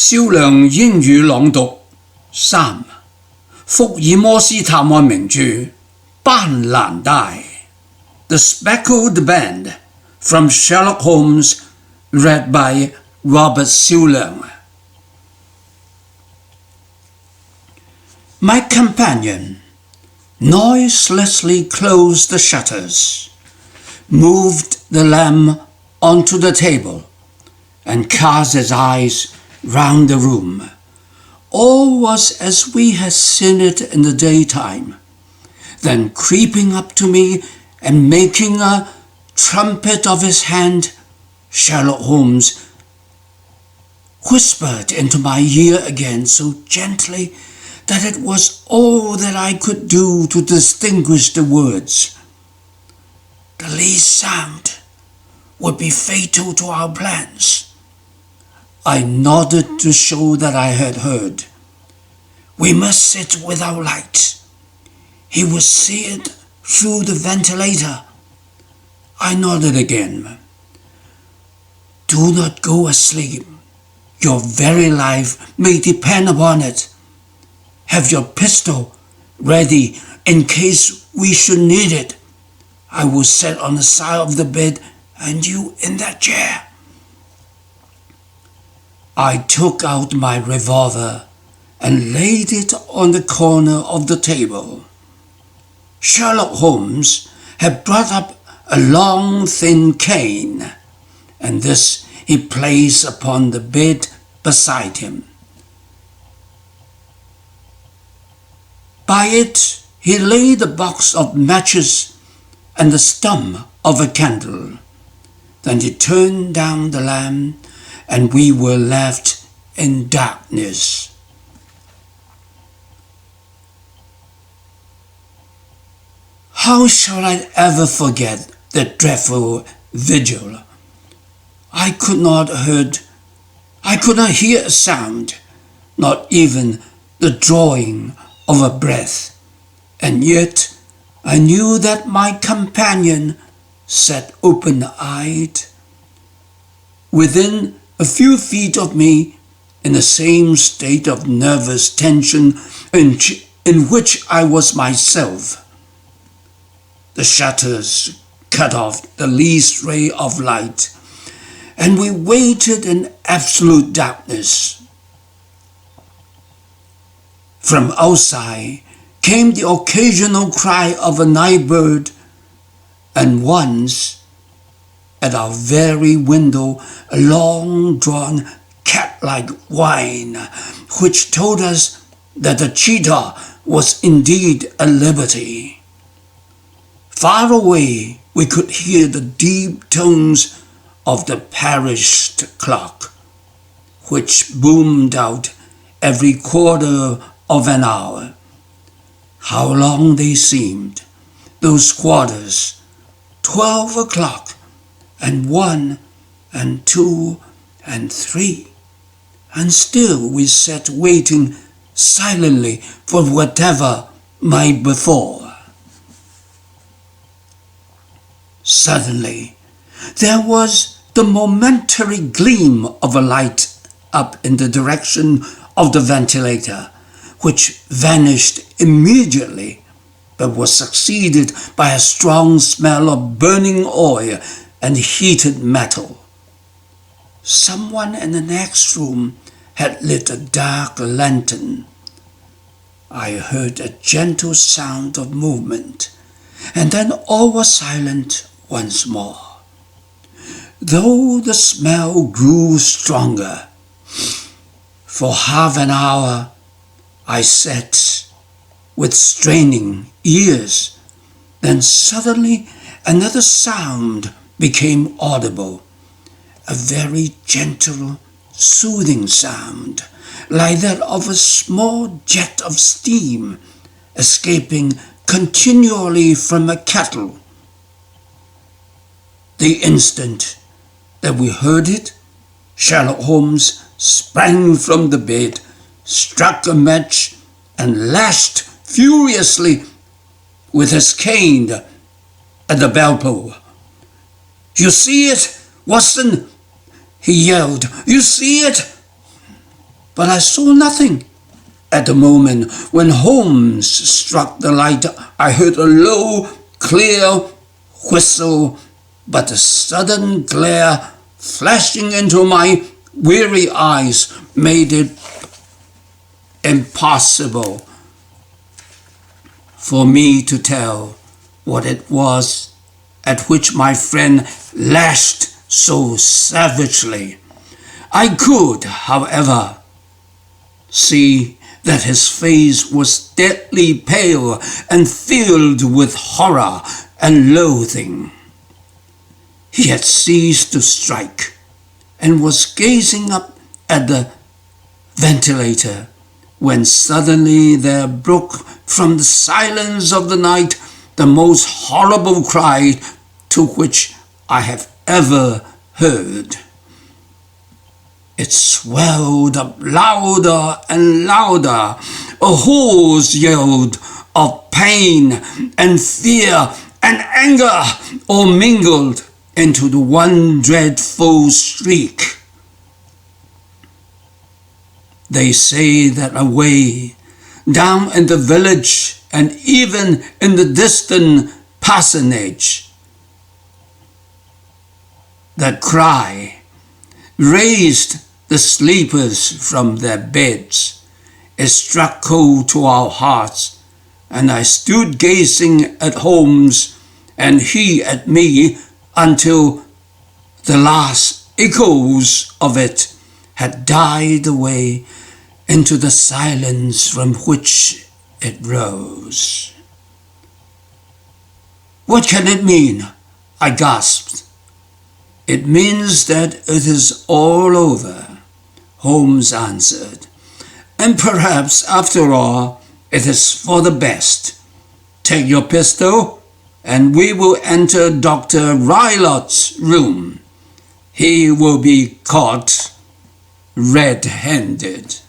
销量英语朗读3福爾摩斯探案名著斑斕帶 The Ｓpeckled Bband from Sherlock Holmes read by Роберт XiaoＬianγ. My companion noiselessly closed the shutters, moved the lamp onto the table, and cast his eyes round the room. All was as we had seen it in the daytime. Then creeping up to me and making a trumpet of his hand, Sherlock Holmes whispered into my ear again so gently that it was all that I could do to distinguish the words. The least sound would be fatal to our plans. I nodded to show that I had heard. We must sit without light. He would see it through the ventilator. I nodded again. Do not go asleep. Your very life may depend upon it. Have your pistol ready in case we should need it. I will sit on the side of the bed and you in that chair. I took out my revolver and laid it on the corner of the table. Sherlock Holmes had brought up a long, thin cane, and this he placed upon the bed beside him. By it he laid a box of matches and the stump of a candle. Then he turned down the lamp, and we were left in darkness. How shall I ever forget that dreadful vigil? I could not hear a sound, not even the drawing of a breath, and yet I knew that my companion sat open-eyed within a few feet of me in the same state of nervous tension in which I was myself. The shutters cut off the least ray of light, and we waited in absolute darkness. From outside came the occasional cry of a night bird, and once, at our very window, a long-drawn cat-like whine, which told us that the cheetah was indeed at liberty. Far away we could hear the deep tones of the parish clock, which boomed out every quarter of an hour. How long they seemed, those quarters! 12 o'clock, and 1, and 2, and 3, and still we sat waiting silently for whatever might befall. Suddenly, there was the momentary gleam of a light up in the direction of the ventilator, which vanished immediately, but was succeeded by a strong smell of burning oil and heated metal. Someone in the next room had lit a dark lantern. I heard a gentle sound of movement, and then all was silent once more. Though the smell grew stronger, for half an hour I sat with straining ears. Then suddenly another sound became audible, a very gentle, soothing sound, like that of a small jet of steam escaping continually from a kettle. The instant that we heard it, Sherlock Holmes sprang from the bed, struck a match, and lashed furiously with his cane at the bell-pull. "You see it, Watson?" he yelled. "You see it?" but I saw nothing. At the moment when Holmes struck the light, I heard a low, clear whistle, but the sudden glare flashing into my weary eyes made it impossible for me to tell what it was at which my friend lashed so savagely. I could, however, see that his face was deadly pale and filled with horror and loathing. He had ceased to strike and was gazing up at the ventilator when suddenly there broke from the silence of the night the most horrible cry to which I have ever heard. It swelled up louder and louder. A hoarse yell of pain and fear and anger all mingled into the one dreadful shriek. They say that away down in the village and even in the distant parsonage, that cry raised the sleepers from their beds. It struck cold to our hearts, and I stood gazing at Holmes and he at me until the last echoes of it had died away into the silence from which it rose. "What can it mean?" I gasped. "It means that it is all over," Holmes answered. "And perhaps, after all, it is for the best. Take your pistol, and we will enter Dr. Rilot's room. He will be caught red-handed."